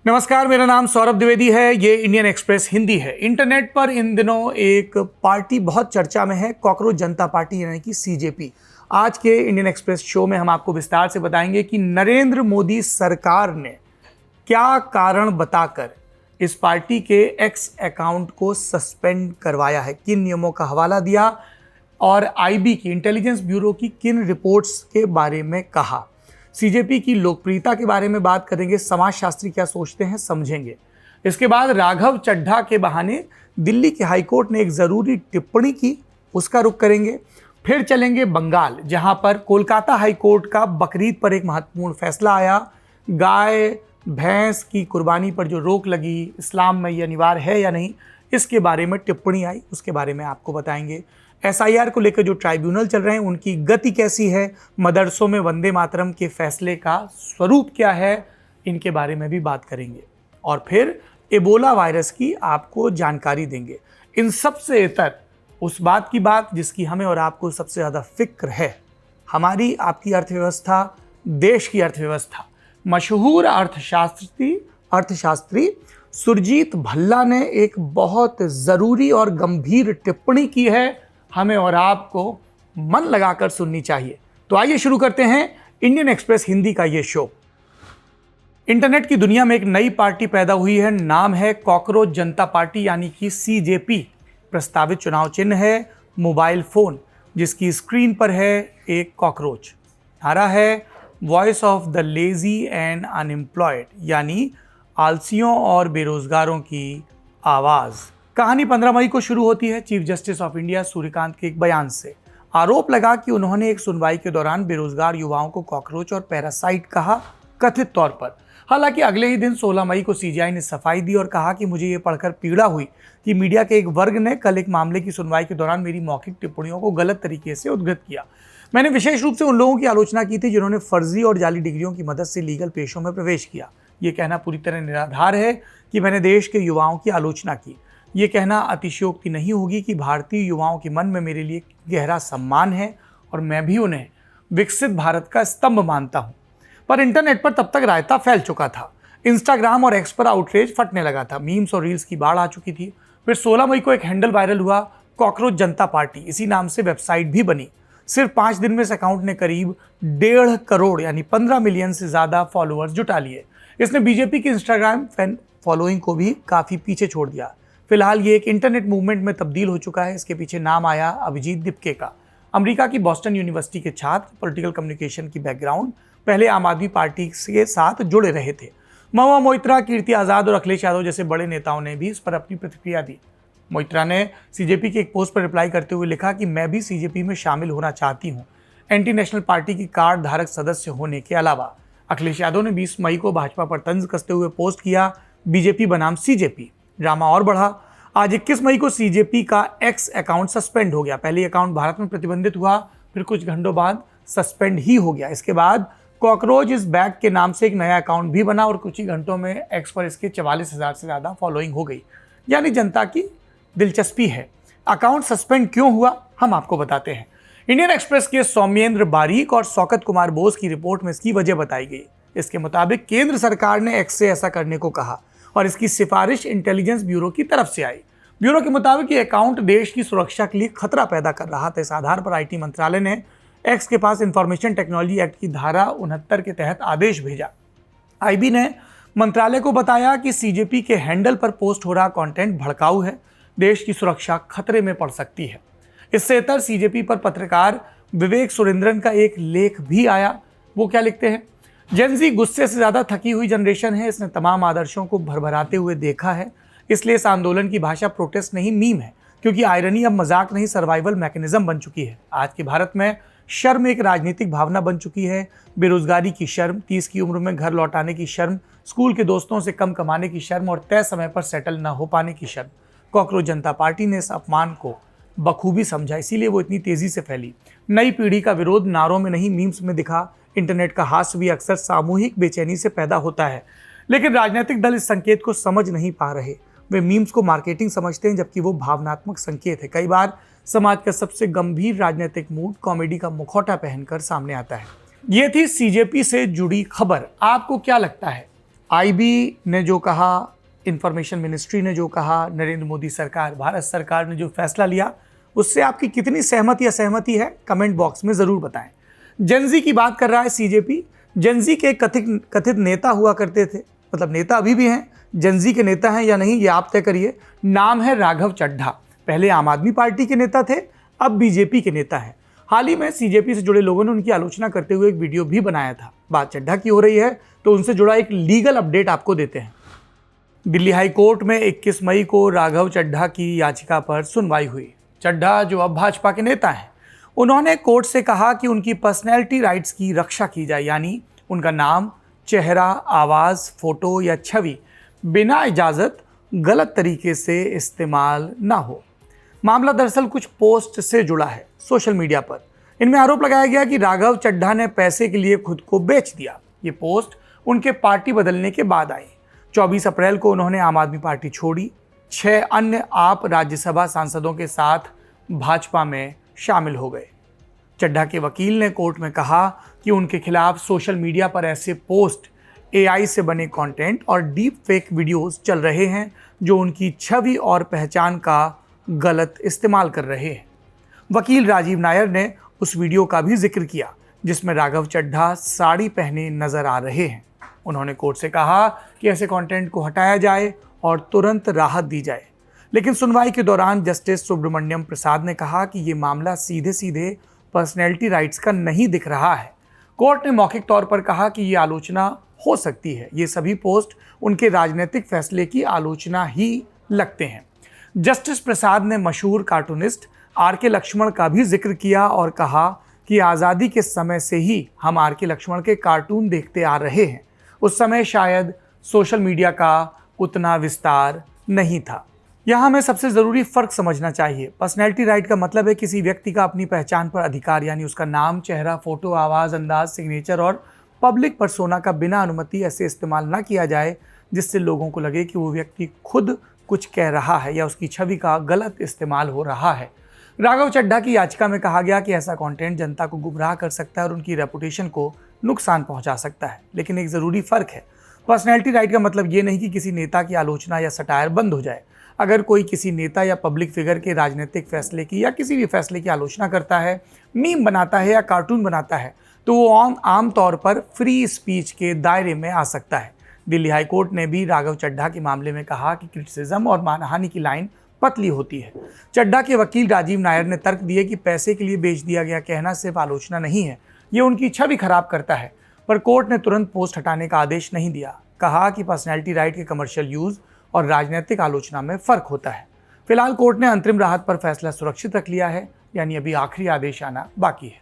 नमस्कार, मेरा नाम सौरभ द्विवेदी है। ये इंडियन एक्सप्रेस हिंदी है। इंटरनेट पर इन दिनों एक पार्टी बहुत चर्चा में है, कॉकरोच जनता पार्टी यानी कि सीजेपी। आज के इंडियन एक्सप्रेस शो में हम आपको विस्तार से बताएंगे कि नरेंद्र मोदी सरकार ने क्या कारण बताकर इस पार्टी के एक्स अकाउंट को सस्पेंड करवाया है, किन नियमों का हवाला दिया और आईबी की इंटेलिजेंस ब्यूरो की किन रिपोर्ट्स के बारे में कहा। सीजेपी की लोकप्रियता के बारे में बात करेंगे, समाजशास्त्री क्या सोचते हैं समझेंगे। इसके बाद राघव चड्ढा के बहाने दिल्ली के हाईकोर्ट ने एक ज़रूरी टिप्पणी की, उसका रुख करेंगे। फिर चलेंगे बंगाल, जहां पर कोलकाता हाईकोर्ट का बकरीद पर एक महत्वपूर्ण फैसला आया। गाय भैंस की कुर्बानी पर जो रोक लगी, इस्लाम में ये अनिवार्य है या नहीं, इसके बारे में टिप्पणी आई, उसके बारे में आपको बताएंगे। एसआईआर को लेकर जो ट्राइब्यूनल चल रहे हैं उनकी गति कैसी है, मदरसों में वंदे मातरम के फैसले का स्वरूप क्या है, इनके बारे में भी बात करेंगे। और फिर एबोला वायरस की आपको जानकारी देंगे। इन सबसे इतर उस बात की बात जिसकी हमें और आपको सबसे ज़्यादा फिक्र है, हमारी आपकी अर्थव्यवस्था, देश की अर्थव्यवस्था। मशहूर अर्थशास्त्री सुरजीत भल्ला ने एक बहुत ज़रूरी और गंभीर टिप्पणी की है, हमें और आपको मन लगाकर सुननी चाहिए। तो आइए शुरू करते हैं इंडियन एक्सप्रेस हिंदी का ये शो। इंटरनेट की दुनिया में एक नई पार्टी पैदा हुई है, नाम है कॉकरोच जनता पार्टी यानी कि सीजेपी। प्रस्तावित चुनाव चिन्ह है मोबाइल फोन, जिसकी स्क्रीन पर है एक कॉकरोच। नारा है voice of the lazy and unemployed, यानी आलसियों और बेरोजगारों की आवाज़। कहानी 15 मई को शुरू होती है chief justice of India Suryakant के एक बयान से। आरोप लगा कि उन्होंने एक सुनवाई के दौरान बेरोजगार युवाओं को कॉकरोच और पैरासाइट कहा, कथित तौर पर। हालांकि अगले ही दिन 16 मई को सीजीआई ने सफाई दी और कहा कि मुझे ये पढ़कर पीड़ा हुई कि मीडिया के एक वर्ग ने कल एक मामले की सुनवाई के दौरान मेरी मौखिक टिप्पणियों को गलत तरीके से उद्धृत किया। मैंने विशेष रूप से उन लोगों की आलोचना की थी जिन्होंने फर्जी और जाली डिग्रियों की मदद से लीगल पेशों में प्रवेश किया। ये कहना पूरी तरह निराधार है कि मैंने देश के युवाओं की आलोचना की। ये कहना अतिशयोक्ति नहीं होगी कि भारतीय युवाओं के मन में मेरे लिए गहरा सम्मान है और मैं भी उन्हें विकसित भारत का स्तंभ मानता हूं। पर इंटरनेट पर तब तक रायता फैल चुका था। इंस्टाग्राम और एक्स पर आउटरीच फटने लगा था, मीम्स और रील्स की बाढ़ आ चुकी थी। फिर 16 मई को एक हैंडल वायरल हुआ, कॉकरोच जनता पार्टी। इसी नाम से वेबसाइट भी बनी। सिर्फ 5 दिन में इस अकाउंट ने करीब 1.5 करोड़ यानी 15 मिलियन से ज़्यादा फॉलोअर्स जुटा लिए। इसने बीजेपी की इंस्टाग्राम फैन फॉलोइंग को भी काफ़ी पीछे छोड़ दिया। फिलहाल ये एक इंटरनेट मूवमेंट में तब्दील हो चुका है। इसके पीछे नाम आया अभिजीत दिपके का। अमेरिका की बॉस्टन यूनिवर्सिटी के छात्र, पॉलिटिकल कम्युनिकेशन की बैकग्राउंड, पहले आम आदमी पार्टी के साथ जुड़े रहे थे। महुआ मोइत्रा, कीर्ति आज़ाद और अखिलेश यादव जैसे बड़े नेताओं ने भी इस पर अपनी प्रतिक्रिया दी। मोइत्रा ने सीजेपी के एक पोस्ट पर रिप्लाई करते हुए लिखा कि मैं भी सीजेपी में शामिल होना चाहती हूँ, एंटी नेशनल पार्टी की कार्ड धारक सदस्य होने के अलावा। अखिलेश यादव ने 20 मई को भाजपा पर तंज कसते हुए पोस्ट किया, बीजेपी बनाम सीजेपी। ड्रामा और बढ़ा। आज 21 मई को सीजेपी का एक्स अकाउंट सस्पेंड हो गया। पहले अकाउंट भारत में प्रतिबंधित हुआ, फिर कुछ घंटों बाद सस्पेंड ही हो गया। इसके बाद कॉकरोच इज बैक के नाम से एक नया अकाउंट भी बना और कुछ ही घंटों में एक्स पर इसके 44,000 से ज़्यादा फॉलोइंग हो गई, यानी जनता की दिलचस्पी है। अकाउंट सस्पेंड क्यों हुआ, हम आपको बताते हैं। इंडियन एक्सप्रेस के सौम्येंद्र बारीक और शौकत कुमार बोस की रिपोर्ट में इसकी वजह बताई गई। इसके मुताबिक केंद्र सरकार ने एक्स से ऐसा करने को कहा और इसकी सिफारिश इंटेलिजेंस ब्यूरो की तरफ से आई। ब्यूरो के मुताबिक ये अकाउंट देश की सुरक्षा के लिए खतरा पैदा कर रहा था। इस आधार पर आईटी मंत्रालय ने एक्स के पास इंफॉर्मेशन टेक्नोलॉजी एक्ट की धारा 69 के तहत आदेश भेजा। आईबी ने मंत्रालय को बताया कि सीजेपी के हैंडल पर पोस्ट हो रहा कंटेंट भड़काऊ है, देश की सुरक्षा खतरे में पड़ सकती है। इससे इतर सीजेपी पर पत्रकार विवेक सुरेंद्रन का एक लेख भी आया। वो क्या लिखते हैं, जेनजी गुस्से से ज़्यादा थकी हुई जनरेशन है। इसने तमाम आदर्शों को भरभराते हुए देखा है, इसलिए इस आंदोलन की भाषा प्रोटेस्ट नहीं मीम है, क्योंकि आयरनी अब मजाक नहीं सर्वाइवल मैकेनिज्म बन चुकी है। आज के भारत में शर्म एक राजनीतिक भावना बन चुकी है। बेरोजगारी की शर्म, 30 की उम्र में घर लौटाने की शर्म, स्कूल के दोस्तों से कम कमाने की शर्म और तय समय पर सेटल न हो पाने की शर्म। कॉकरोच जनता पार्टी ने इस अपमान को बखूबी समझा, इसीलिए वो इतनी तेजी से फैली। नई पीढ़ी का विरोध नारों में नहीं मीम्स में दिखा। इंटरनेट का हास्य भी अक्सर सामूहिक बेचैनी से पैदा होता है, लेकिन राजनीतिक दल इस संकेत को समझ नहीं पा रहे। वे मीम्स को मार्केटिंग समझते हैं, जबकि वो भावनात्मक संकेत है। कई बार समाज का सबसे गंभीर राजनीतिक मूड कॉमेडी का मुखौटा पहनकर सामने आता है। ये थी सीजेपी से जुड़ी खबर। आपको क्या लगता है, आईबी ने जो कहा, इंफॉर्मेशन मिनिस्ट्री ने जो कहा, नरेंद्र मोदी सरकार, भारत सरकार ने जो फैसला लिया, उससे आपकी कितनी सहमत या सहमति है, कमेंट बॉक्स में ज़रूर बताएं। जेनजी की बात कर रहा है सीजेपी। जेनजी के कथित नेता हुआ करते थे, मतलब नेता अभी भी हैं, जेनजी के नेता हैं या नहीं ये आप तय करिए। नाम है राघव चड्ढा। पहले आम आदमी पार्टी के नेता थे, अब बीजेपी के नेता हैं। हाल ही में सीजेपी से जुड़े लोगों ने उनकी आलोचना करते हुए एक वीडियो भी बनाया था। बात चड्ढा की हो रही है तो उनसे जुड़ा एक लीगल अपडेट आपको देते हैं। दिल्ली हाई कोर्ट में 21 मई को राघव चड्ढा की याचिका पर सुनवाई हुई। चड्ढा जो अब भाजपा के नेता हैं, उन्होंने कोर्ट से कहा कि उनकी पर्सनैलिटी राइट्स की रक्षा की जाए, यानी उनका नाम, चेहरा, आवाज़, फोटो या छवि बिना इजाज़त गलत तरीके से इस्तेमाल ना हो। मामला दरअसल कुछ पोस्ट से जुड़ा है सोशल मीडिया पर। इनमें आरोप लगाया गया कि राघव चड्ढा ने पैसे के लिए खुद को बेच दिया। ये पोस्ट उनके पार्टी बदलने के बाद आई। 24 अप्रैल को उन्होंने आम आदमी पार्टी छोड़ी। 6 अन्य आप राज्यसभा सांसदों के साथ भाजपा में शामिल हो गए। चड्ढा के वकील ने कोर्ट में कहा कि उनके खिलाफ सोशल मीडिया पर ऐसे पोस्ट, एआई से बने कंटेंट और डीप फेक वीडियोस चल रहे हैं जो उनकी छवि और पहचान का गलत इस्तेमाल कर रहे हैं। वकील राजीव नायर ने उस वीडियो का भी जिक्र किया जिसमें राघव चड्ढा साड़ी पहने नजर आ रहे हैं। उन्होंने कोर्ट से कहा कि ऐसे कंटेंट को हटाया जाए और तुरंत राहत दी जाए। लेकिन सुनवाई के दौरान जस्टिस सुब्रमण्यम प्रसाद ने कहा कि ये मामला सीधे सीधे पर्सनैलिटी राइट्स का नहीं दिख रहा है। कोर्ट ने मौखिक तौर पर कहा कि ये आलोचना हो सकती है। ये सभी पोस्ट उनके राजनीतिक फैसले की आलोचना ही लगते हैं। जस्टिस प्रसाद ने मशहूर कार्टूनिस्ट आर.के. लक्ष्मण का भी जिक्र किया और कहा कि आज़ादी के समय से ही हम आर.के. लक्ष्मण के कार्टून देखते आ रहे हैं। उस समय शायद सोशल मीडिया का उतना विस्तार नहीं था। यहाँ हमें सबसे ज़रूरी फ़र्क समझना चाहिए। पर्सनैलिटी राइट का मतलब है किसी व्यक्ति का अपनी पहचान पर अधिकार, यानी उसका नाम, चेहरा, फोटो, आवाज़, अंदाज, सिग्नेचर और पब्लिक पर्सोना का बिना अनुमति ऐसे इस्तेमाल ना किया जाए जिससे लोगों को लगे कि वो व्यक्ति खुद कुछ कह रहा है या उसकी छवि का गलत इस्तेमाल हो रहा है। राघव चड्ढा की याचिका में कहा गया कि ऐसा कंटेंट जनता को गुमराह कर सकता है और उनकी रेपुटेशन को नुकसान पहुंचा सकता है। लेकिन एक ज़रूरी फ़र्क है, पर्सनैलिटी राइट का मतलब ये नहीं कि किसी नेता की आलोचना या सटायर बंद हो जाए। अगर कोई किसी नेता या पब्लिक फिगर के राजनीतिक फैसले की या किसी भी फैसले की आलोचना करता है, मीम बनाता है या कार्टून बनाता है, तो वो आम तौर पर फ्री स्पीच के दायरे में आ सकता है। दिल्ली हाई कोर्ट ने भी राघव चड्ढा के मामले में कहा कि क्रिटिसिज्म और मानहानि की लाइन पतली होती है। चड्ढा के वकील राजीव नायर ने तर्क दिए कि पैसे के लिए बेच दिया गया कहना सिर्फ आलोचना नहीं है, ये उनकी छवि खराब करता है। पर कोर्ट ने तुरंत पोस्ट हटाने का आदेश नहीं दिया। कहा कि पर्सनैलिटी राइट के कमर्शियल यूज़ और राजनीतिक आलोचना में फ़र्क होता है। फिलहाल कोर्ट ने अंतरिम राहत पर फैसला सुरक्षित रख लिया है, यानी अभी आखिरी आदेश आना बाकी है।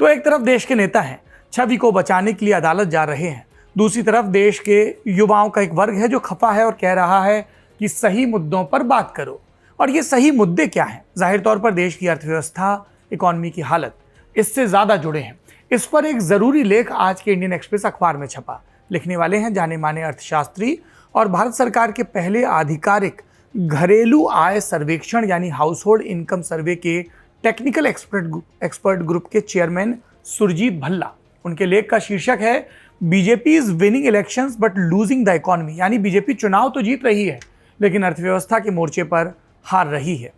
तो एक तरफ देश के नेता हैं, छवि को बचाने के लिए अदालत जा रहे हैं। दूसरी तरफ देश के युवाओं का एक वर्ग है जो खफा है और कह रहा है कि सही मुद्दों पर बात करो। और ये सही मुद्दे क्या हैं? जाहिर तौर पर देश की अर्थव्यवस्था, इकॉनमी की हालत इससे ज़्यादा जुड़े हैं। इस पर एक ज़रूरी लेख आज के इंडियन एक्सप्रेस अखबार में छपा। लिखने वाले हैं जाने माने अर्थशास्त्री और भारत सरकार के पहले आधिकारिक घरेलू आय सर्वेक्षण यानी हाउस होल्ड इनकम सर्वे के टेक्निकल एक्सपर्ट ग्रुप के चेयरमैन सुरजीत भल्ला। उनके लेख का शीर्षक है BJP is winning elections but losing the economy, यानी बीजेपी चुनाव तो जीत रही है लेकिन अर्थव्यवस्था के मोर्चे पर हार रही है।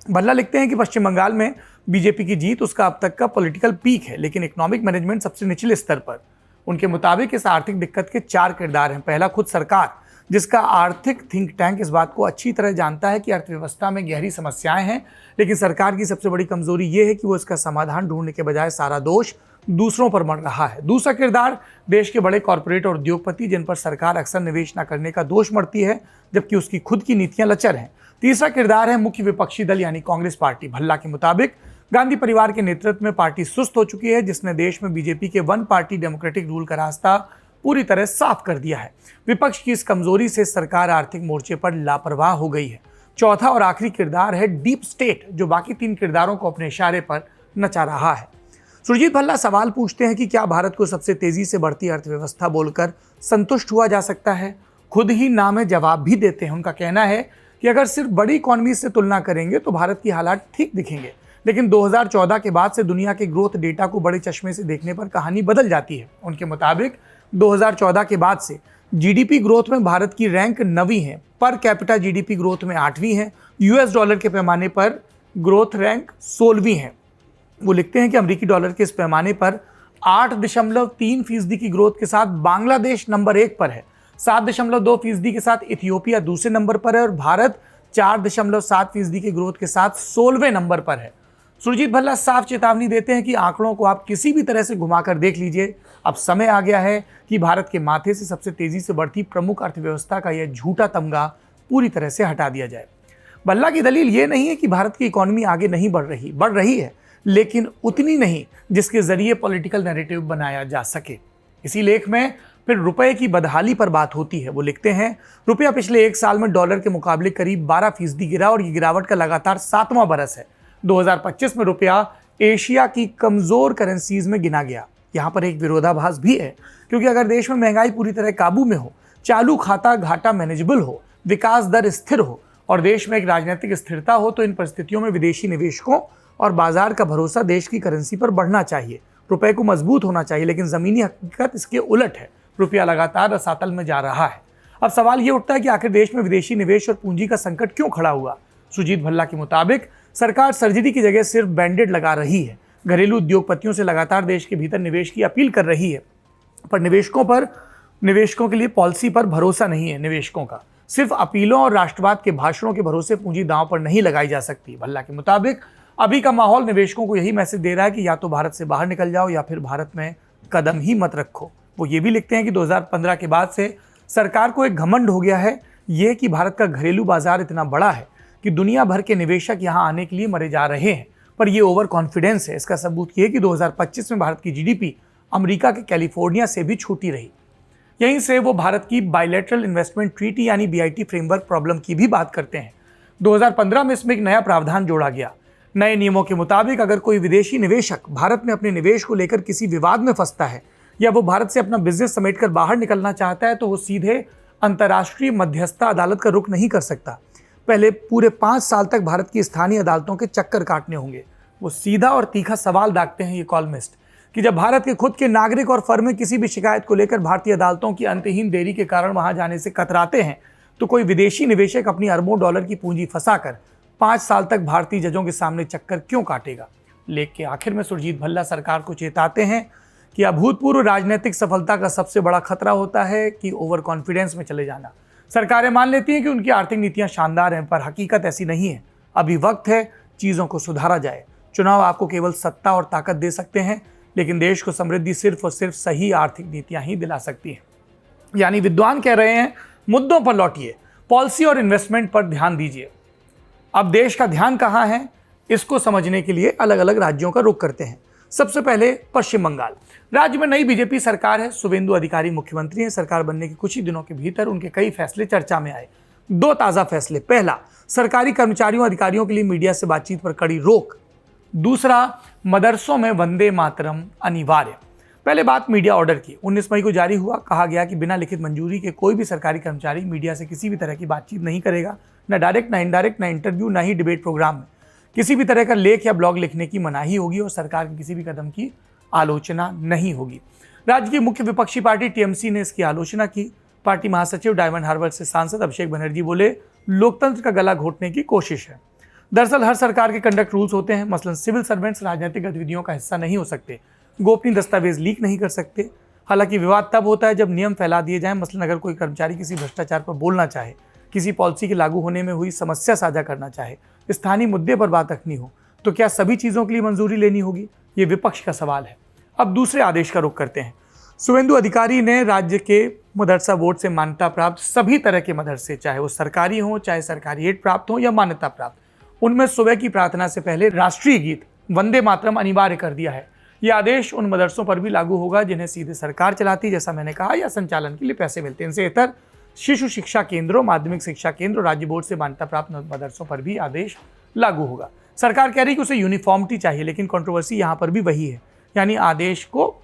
भल्ला लिखते हैं कि पश्चिम बंगाल में बीजेपी की जीत उसका अब तक का पॉलिटिकल पीक है, लेकिन इकोनॉमिक मैनेजमेंट सबसे निचले स्तर पर। उनके मुताबिक इस आर्थिक दिक्कत के 4 किरदार हैं। पहला, खुद सरकार, जिसका आर्थिक थिंक टैंक इस बात को अच्छी तरह जानता है कि अर्थव्यवस्था में गहरी समस्याएं हैं, लेकिन सरकार की सबसे बड़ी कमजोरी ये है कि वो इसका समाधान ढूंढने के बजाय सारा दोष दूसरों पर मढ़ रहा है। दूसरा किरदार, देश के बड़े कॉरपोरेट और उद्योगपति जिन पर सरकार अक्सर निवेश न करने का दोष मढ़ती है जबकि उसकी खुद की नीतियां लचर हैं। तीसरा किरदार है मुख्य विपक्षी दल यानी कांग्रेस पार्टी। भल्ला के मुताबिक गांधी परिवार के नेतृत्व में पार्टी सुस्त हो चुकी है, जिसने देश में बीजेपी के वन पार्टी डेमोक्रेटिक रूल का रास्ता पूरी तरह साफ कर दिया है। विपक्ष की इस कमजोरी से सरकार आर्थिक मोर्चे पर लापरवाह हो गई है। चौथा और आखिरी किरदार है डीप स्टेट, जो बाकी 3 किरदारों को अपने इशारे पर नचा रहा है। सुरजीत भल्ला सवाल पूछते हैं कि क्या भारत को सबसे तेजी से बढ़ती अर्थव्यवस्था बोलकर संतुष्ट हुआ जा सकता है? खुद ही ना में जवाब भी देते हैं। उनका कहना है कि अगर सिर्फ बड़ी इकॉनमी से तुलना करेंगे तो भारत की हालात ठीक दिखेंगे, लेकिन 2014 के बाद से दुनिया के ग्रोथ डेटा को बड़े चश्मे से देखने पर कहानी बदल जाती है। उनके मुताबिक 2014 के बाद से जीडीपी ग्रोथ में भारत की रैंक 9वीं है, पर कैपिटा जीडीपी ग्रोथ में 8वीं है, यूएस डॉलर के पैमाने पर ग्रोथ रैंक 16वीं है। वो लिखते हैं कि अमेरिकी डॉलर के इस पैमाने पर 8.3% की ग्रोथ के साथ बांग्लादेश नंबर 1 पर है, 7.2% के साथ इथियोपिया दूसरे नंबर पर है और भारत 4.7% की ग्रोथ के साथ 16वें नंबर पर है। सुरजीत भल्ला साफ चेतावनी देते हैं कि आंकड़ों को आप किसी भी तरह से घुमाकर देख लीजिए, अब समय आ गया है कि भारत के माथे से सबसे तेजी से बढ़ती प्रमुख अर्थव्यवस्था का यह झूठा तमगा पूरी तरह से हटा दिया जाए। भल्ला की दलील ये नहीं है कि भारत की इकोनॉमी आगे नहीं बढ़ रही है, लेकिन उतनी नहीं जिसके जरिए पॉलिटिकल नैरेटिव बनाया जा सके। इसी लेख में फिर रुपए की बदहाली पर बात होती है। वो लिखते हैं, रुपया पिछले 1 साल में डॉलर के मुकाबले करीब 12% गिरा और ये गिरावट का लगातार 7वां बरस है। 2025 में रुपया एशिया की कमजोर करेंसीज में गिना गया। यहाँ पर एक विरोधाभास भी है, क्योंकि अगर देश में महंगाई पूरी तरह काबू में हो, चालू खाता घाटा मैनेजेबल हो, विकास दर स्थिर हो और देश में एक राजनीतिक स्थिरता हो, तो इन परिस्थितियों में विदेशी निवेशकों और बाजार का भरोसा देश की करेंसी पर बढ़ना चाहिए, रुपए को मजबूत होना चाहिए। लेकिन जमीनी हकीकत इसके उलट है, रुपया लगातार रसातल में जा रहा है। अब सवाल ये उठता है कि आखिर देश में विदेशी निवेश और पूंजी का संकट क्यों खड़ा हुआ। सुजीत भल्ला के मुताबिक सरकार सर्जरी की जगह सिर्फ बैंडेड लगा रही है, घरेलू उद्योगपतियों से लगातार देश के भीतर निवेश की अपील कर रही है, पर निवेशकों के लिए पॉलिसी पर भरोसा नहीं है। निवेशकों का सिर्फ अपीलों और राष्ट्रवाद के भाषणों के भरोसे पूंजी दांव पर नहीं लगाई जा सकती। भल्ला के मुताबिक अभी का माहौल निवेशकों को यही मैसेज दे रहा है कि या तो भारत से बाहर निकल जाओ या फिर भारत में कदम ही मत रखो। वो ये भी लिखते हैं कि 2015 के बाद से सरकार को एक घमंड हो गया है ये कि भारत का घरेलू बाजार इतना बड़ा है कि दुनिया भर के निवेशक यहाँ आने के लिए मरे जा रहे हैं, पर ये ओवर कॉन्फिडेंस है। इसका सबूत ये कि 2025 में भारत की जीडीपी अमेरिका के कैलिफोर्निया से भी छोटी रही। यहीं से वो भारत की बायलैटरल इन्वेस्टमेंट ट्रीटी यानी बीआईटी फ्रेमवर्क प्रॉब्लम की भी बात करते हैं। 2015 में इसमें एक नया प्रावधान जोड़ा गया। नए नियमों के मुताबिक अगर कोई विदेशी निवेशक भारत में अपने निवेश को लेकर किसी विवाद में फंसता है या वो भारत से अपना बिजनेस समेटकर बाहर निकलना चाहता है, तो वो सीधे अंतर्राष्ट्रीय मध्यस्थता अदालत का रुख नहीं कर सकता। पहले पूरे 5 साल तक भारत की स्थानीय अदालतों के चक्कर काटने होंगे। वो सीधा और तीखा सवाल दागते हैं ये कॉलमिस्ट कि जब भारत के खुद के नागरिक और फर्में किसी भी शिकायत को लेकर भारतीय अदालतों की अंतहीन देरी के कारण वहां जाने से कतराते हैं, तो कोई विदेशी निवेशक अपनी अरबों डॉलर की पूंजी फंसाकर 5 साल तक भारतीय जजों के सामने चक्कर क्यों काटेगा। लेख के आखिर में सुरजीत भल्ला सरकार को चेताते हैं कि अभूतपूर्व राजनीतिक सफलता का सबसे बड़ा खतरा होता है कि ओवर कॉन्फिडेंस में चले जाना। सरकारें मान लेती हैं कि उनकी आर्थिक नीतियां शानदार हैं, पर हकीकत ऐसी नहीं है। अभी वक्त है चीज़ों को सुधारा जाए। चुनाव आपको केवल सत्ता और ताकत दे सकते हैं, लेकिन देश को समृद्धि सिर्फ और सिर्फ सही आर्थिक नीतियां ही दिला सकती हैं। यानी विद्वान कह रहे हैं, मुद्दों पर लौटिए, पॉलिसी और इन्वेस्टमेंट पर ध्यान दीजिए। अब देश का ध्यान कहाँ है, इसको समझने के लिए अलग अलग राज्यों का रुख करते हैं। सबसे पहले पश्चिम बंगाल। राज्य में नई बीजेपी सरकार है, शुवेंदु अधिकारी मुख्यमंत्री हैं। सरकार बनने के कुछ ही दिनों के भीतर उनके कई फैसले चर्चा में आए। 2 ताज़ा फैसले। पहला, सरकारी कर्मचारियों अधिकारियों के लिए मीडिया से बातचीत पर कड़ी रोक। दूसरा, मदरसों में वंदे मातरम अनिवार्य। पहले बात मीडिया ऑर्डर की। 19 मई को जारी हुआ। कहा गया कि बिना लिखित मंजूरी के कोई भी सरकारी कर्मचारी मीडिया से किसी भी तरह की बातचीत नहीं करेगा, न डायरेक्ट, न इनडायरेक्ट, न इंटरव्यू, न ही डिबेट प्रोग्राम में। किसी भी तरह का लेख या ब्लॉग लिखने की मनाही होगी और सरकार के किसी भी कदम की आलोचना नहीं होगी। राज्य की मुख्य विपक्षी पार्टी टीएमसी ने इसकी आलोचना की। पार्टी महासचिव डायमंड हार्बर से सांसद अभिषेक बनर्जी बोले, लोकतंत्र का गला घोटने की कोशिश है। दरअसल हर सरकार के कंडक्ट रूल्स होते हैं। मसलन सिविल सर्वेंट्स राजनीतिक गतिविधियों का हिस्सा नहीं हो सकते, गोपनीय दस्तावेज लीक नहीं कर सकते। हालांकि विवाद तब होता है जब नियम फैला दिए जाएं। मसलन अगर कोई कर्मचारी किसी भ्रष्टाचार पर बोलना चाहे, किसी पॉलिसी के लागू होने में हुई समस्या साझा करना चाहे, स्थानीय मुद्दे पर बात रखनी हो, तो क्या सभी चीज़ों के लिए मंजूरी लेनी होगी? ये विपक्ष का सवाल है। अब दूसरे आदेश का रुख करते हैं। शुवेंदु अधिकारी ने राज्य के मदरसा बोर्ड से मान्यता प्राप्त सभी तरह के मदरसे, चाहे वो सरकारी हो, चाहे सरकारी एड प्राप्त हो या मान्यता प्राप्त, उनमें सुबह की प्रार्थना से पहले राष्ट्रीय गीत वंदे मातरम अनिवार्य कर दिया है। यह आदेश उन मदरसों पर भी लागू होगा जिन्हें सीधे सरकार चलाती, जैसा मैंने कहा, या संचालन के लिए पैसे मिलते हैं। इनसे इतर शिशु शिक्षा केंद्रों, माध्यमिक शिक्षा केंद्र, राज्य बोर्ड से मान्यता प्राप्त मदरसों पर भी आदेश लागू होगा। सरकार कह रही कि उसे यूनिफॉर्मिटी चाहिए, लेकिन कंट्रोवर्सी यहाँ पर भी वही है, यानी आदेश को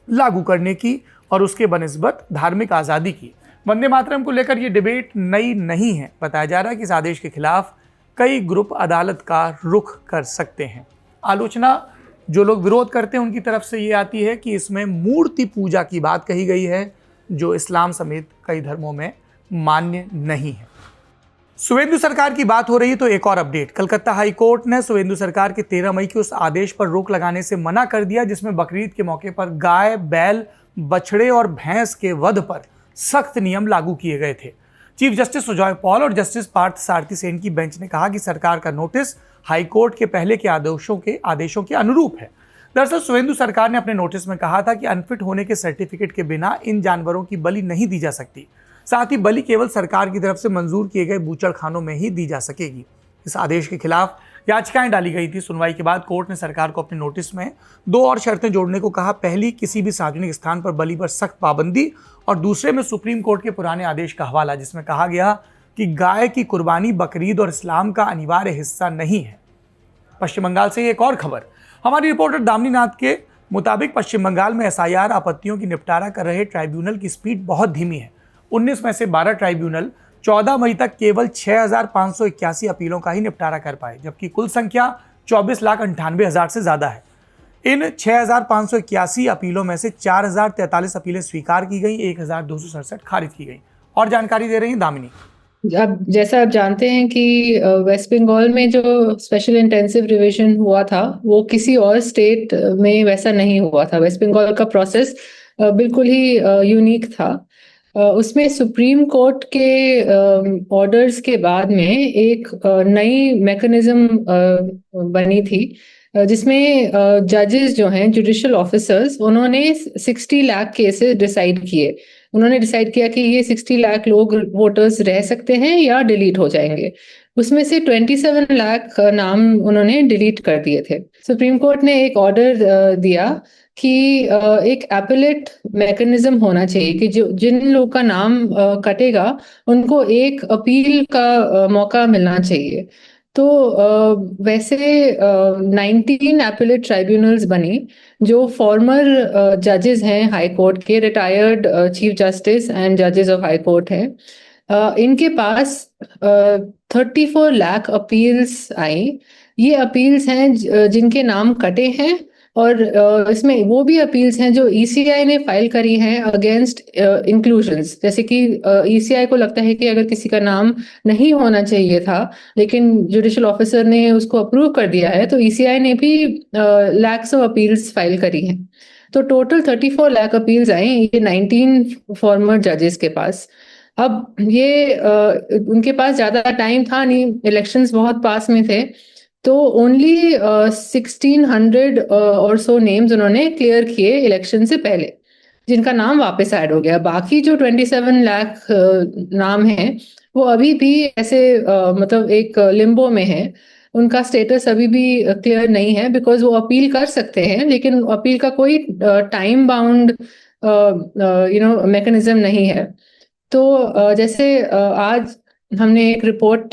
लागू करने की और उसके बनिस्बत धार्मिक आज़ादी की। वंदे मातरम को लेकर ये डिबेट नई नहीं है। बताया जा रहा है कि इस आदेश के खिलाफ कई ग्रुप अदालत का रुख कर सकते हैं। आलोचना जो लोग विरोध करते हैं उनकी तरफ से ये आती है कि इसमें मूर्ति पूजा की बात कही गई है, जो इस्लाम समेत कई धर्मों में मान्य नहीं है। सुवेंदु सरकार की बात हो रही है तो एक और अपडेट। कलकत्ता हाई कोर्ट ने सुवेंदु सरकार के 13 मई के उस आदेश पर रोक लगाने से मना कर दिया जिसमें बकरीद के मौके पर गाय, बैल, बछड़े और भैंस के वध पर सख्त नियम लागू किए गए थे। चीफ जस्टिस सुजॉय पॉल और जस्टिस पार्थ सारथी सेन की बेंच ने कहा कि सरकार का नोटिस हाई कोर्ट के पहले के आदेशों के अनुरूप है। दरअसल सुवेंदु सरकार ने अपने नोटिस में कहा था कि अनफिट होने के सर्टिफिकेट के बिना इन जानवरों की बलि नहीं दी जा सकती। साथ ही बलि केवल सरकार की तरफ से मंजूर किए गए बूचड़खानों में ही दी जा सकेगी। इस आदेश के खिलाफ याचिकाएं डाली गई थी। सुनवाई के बाद कोर्ट ने सरकार को अपने नोटिस में 2 और शर्तें जोड़ने को कहा। पहली, किसी भी सार्वजनिक स्थान पर बलि पर सख्त पाबंदी, और दूसरे में सुप्रीम कोर्ट के पुराने आदेश का हवाला जिसमें कहा गया कि गाय की कुर्बानी बकरीद और इस्लाम का अनिवार्य हिस्सा नहीं है। पश्चिम बंगाल से एक और खबर। हमारी रिपोर्टर दामिनी नाथ के मुताबिक पश्चिम बंगाल में एसआईआर आपत्तियों की निपटारा कर रहे ट्राइब्यूनल की स्पीड बहुत धीमी है। 19 में से 12 ट्राइब्यूनल 14 मई तक केवल 6,581 अपीलों का ही निपटारा कर पाए, जबकि कुल संख्या 24,98,000 से ज्यादा है। इन 6,581 अपीलों में से 4,043 अपीलें स्वीकार की गई, 1,267 खारिज की गई। और जानकारी दे रही हैं दामिनी। अब जैसा आप जानते हैं कि वेस्ट बंगाल में जो स्पेशल इंटेंसिव रिवीजन हुआ था वो किसी और स्टेट में वैसा नहीं हुआ था। वेस्ट बंगाल का प्रोसेस बिल्कुल ही यूनिक था। उसमें सुप्रीम कोर्ट के ऑर्डर्स के बाद में एक नई मैकेनिज्म बनी थी जिसमें जजेस जो हैं, जुडिशियल ऑफिसर्स, उन्होंने 60 लाख केसेस डिसाइड किए। उन्होंने डिसाइड किया कि ये 60 लाख लोग वोटर्स रह सकते हैं या डिलीट हो जाएंगे। उसमें से 27 लाख नाम उन्होंने डिलीट कर दिए थे। सुप्रीम कोर्ट ने एक ऑर्डर दिया कि एक एपेलेट मैकेनिज्म होना चाहिए कि जो जिन लोग का नाम कटेगा उनको एक अपील का मौका मिलना चाहिए। तो वैसे 19 एपेलेट ट्राइब्यूनल्स बनी जो फॉर्मर जजेस हैं हाई कोर्ट के, रिटायर्ड चीफ जस्टिस एंड जजेस ऑफ हाई कोर्ट हैं। इनके पास 34 लाख अपील्स आई। ये अपील्स हैं जिनके नाम कटे हैं, और इसमें वो भी अपील्स हैं जो ईसीआई ने फाइल करी हैं अगेंस्ट इंक्लूजन्स। जैसे कि ईसीआई को लगता है कि अगर किसी का नाम नहीं होना चाहिए था लेकिन जुडिशियल ऑफिसर ने उसको अप्रूव कर दिया है, तो ईसीआई ने भी लैक्स ऑफ अपील्स फाइल करी हैं। तो टोटल 34 लाख अपील्स आई ये 19 फॉर्मर जजेस के पास। अब ये उनके पास ज्यादा टाइम था नहीं, इलेक्शंस बहुत पास में थे, तो ओनली 1600 और सो नेम्स उन्होंने क्लियर किए इलेक्शन से पहले, जिनका नाम वापस ऐड हो गया। बाकी जो 27 लाख नाम हैं वो अभी भी ऐसे मतलब एक लिम्बो में है। उनका स्टेटस अभी भी क्लियर नहीं है, बिकॉज वो अपील कर सकते हैं लेकिन अपील का कोई टाइम बाउंड मैकेनिज्म नहीं है। तो जैसे आज हमने एक रिपोर्ट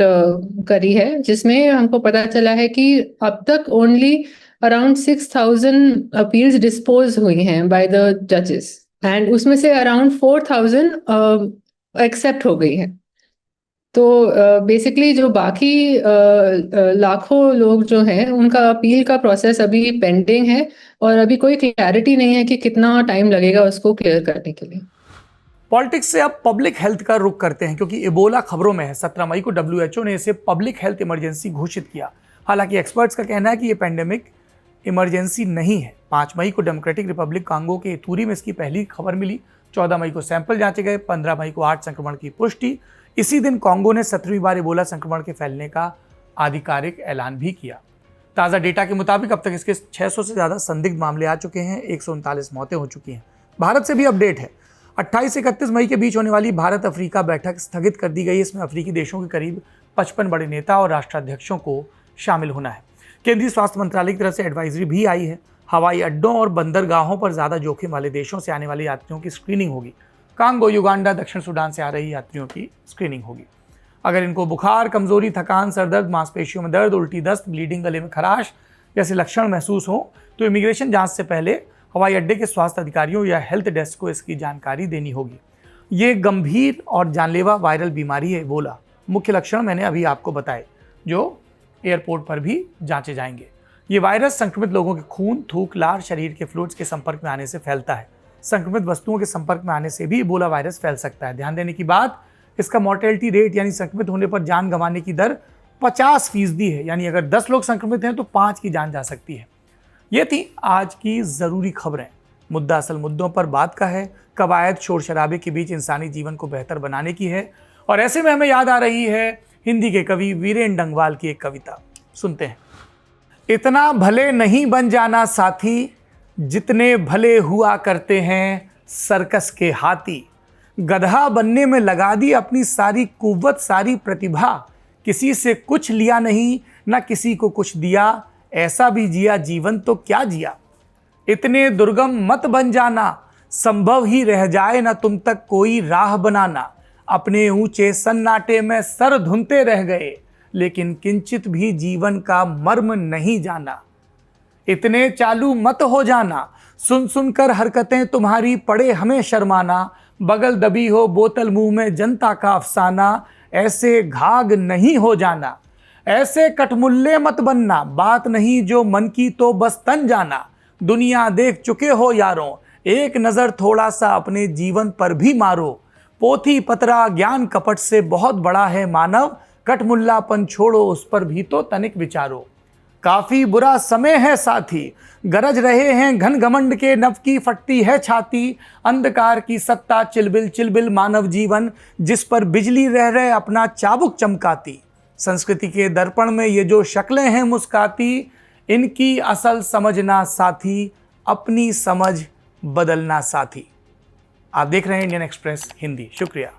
करी है जिसमें हमको पता चला है कि अब तक ओनली अराउंड 6,000 अपील्स डिस्पोज हुई हैं बाय द जजेस, एंड उसमें से अराउंड 4,000 एक्सेप्ट हो गई हैं। तो बेसिकली जो बाकी लाखों लोग जो हैं उनका अपील का प्रोसेस अभी पेंडिंग है, और अभी कोई क्लैरिटी नहीं है कि कितना टाइम लगेगा उसको क्लियर करने के लिए। पॉलिटिक्स से अब पब्लिक हेल्थ का रुख करते हैं, क्योंकि इबोला खबरों में है। 17 मई को WHO ने इसे पब्लिक हेल्थ इमरजेंसी घोषित किया। हालांकि एक्सपर्ट्स का कहना है कि ये पैंडेमिक इमरजेंसी नहीं है। 5 मई को डेमोक्रेटिक रिपब्लिक कांगो के इतूरी में इसकी पहली खबर मिली। 14 मई को सैंपल जांचे गए। 15 मई को 8 संक्रमण की पुष्टि। इसी दिन कांगो ने 17वीं बार इबोला संक्रमण के फैलने का आधिकारिक ऐलान भी किया। ताज़ा डेटा के मुताबिक अब तक इसके 600 से ज़्यादा संदिग्ध मामले आ चुके हैं। 139 मौतें हो चुकी हैं। भारत से भी अपडेट है। 28 से 31 मई के बीच होने वाली भारत अफ्रीका बैठक स्थगित कर दी गई। इसमें अफ्रीकी देशों के करीब 55 बड़े नेता और राष्ट्राध्यक्षों को शामिल होना है। केंद्रीय स्वास्थ्य मंत्रालय की तरफ से एडवाइजरी भी आई है। हवाई अड्डों और बंदरगाहों पर ज़्यादा जोखिम वाले देशों से आने वाले यात्रियों की स्क्रीनिंग होगी। कांगो, युगांडा, दक्षिण सूडान से आ रही यात्रियों की स्क्रीनिंग होगी। अगर इनको बुखार, कमजोरी, थकान, सरदर्द, मांसपेशियों में दर्द, उल्टी, दस्त, ब्लीडिंग, गले में खराश जैसे लक्षण महसूस हो तो इमिग्रेशन जांच से पहले हवाई अड्डे के स्वास्थ्य अधिकारियों या हेल्थ डेस्क को इसकी जानकारी देनी होगी। ये गंभीर और जानलेवा वायरल बीमारी है इबोला। मुख्य लक्षण मैंने अभी आपको बताए, जो एयरपोर्ट पर भी जांचे जाएंगे। ये वायरस संक्रमित लोगों के खून, थूक, लार, शरीर के फ्लूइड्स के संपर्क में आने से फैलता है। संक्रमित वस्तुओं के संपर्क में आने से भी इबोला वायरस फैल सकता है। ध्यान देने की बात, इसका मॉर्टेलिटी रेट यानी संक्रमित होने पर जान गंवाने की दर 50% है, यानी अगर 10 लोग संक्रमित हैं तो 5 की जान जा सकती है। ये थी आज की ज़रूरी खबरें। मुद्दा असल मुद्दों पर बात का है, कवायद शोर शराबे के बीच इंसानी जीवन को बेहतर बनाने की है। और ऐसे में हमें याद आ रही है हिंदी के कवि वीरेंद्र डंगवाल की एक कविता, सुनते हैं। इतना भले नहीं बन जाना साथी, जितने भले हुआ करते हैं सर्कस के हाथी। गधा बनने में लगा दी अपनी सारी कुव्वत सारी प्रतिभा, किसी से कुछ लिया नहीं ना किसी को कुछ दिया, ऐसा भी जिया जीवन तो क्या जिया। इतने दुर्गम मत बन जाना, संभव ही रह जाए ना तुम तक कोई राह बनाना। अपने ऊंचे सन्नाटे में सर धुनते रह गए, लेकिन किंचित भी जीवन का मर्म नहीं जाना। इतने चालू मत हो जाना, सुन सुनकर हरकतें तुम्हारी पड़े हमें शर्माना। बगल दबी हो बोतल मुंह में जनता का अफसाना, ऐसे घाघ नहीं हो जाना। ऐसे कटमुल्ले मत बनना, बात नहीं जो मन की तो बस तन जाना। दुनिया देख चुके हो यारों, एक नज़र थोड़ा सा अपने जीवन पर भी मारो। पोथी पतरा ज्ञान कपट से बहुत बड़ा है मानव, कटमुल्लापन छोड़ो उस पर भी तो तनिक विचारो। काफी बुरा समय है साथी, गरज रहे हैं घन घमंड के नभ की फटती है छाती। अंधकार की सत्ता चिलबिल चिलबिल मानव जीवन, जिस पर बिजली रह रहे अपना चाबुक चमकाती। संस्कृति के दर्पण में ये जो शक्लें हैं मुस्काती, इनकी असल समझना साथी, अपनी समझ बदलना साथी। आप देख रहे हैं इंडियन एक्सप्रेस हिंदी। शुक्रिया।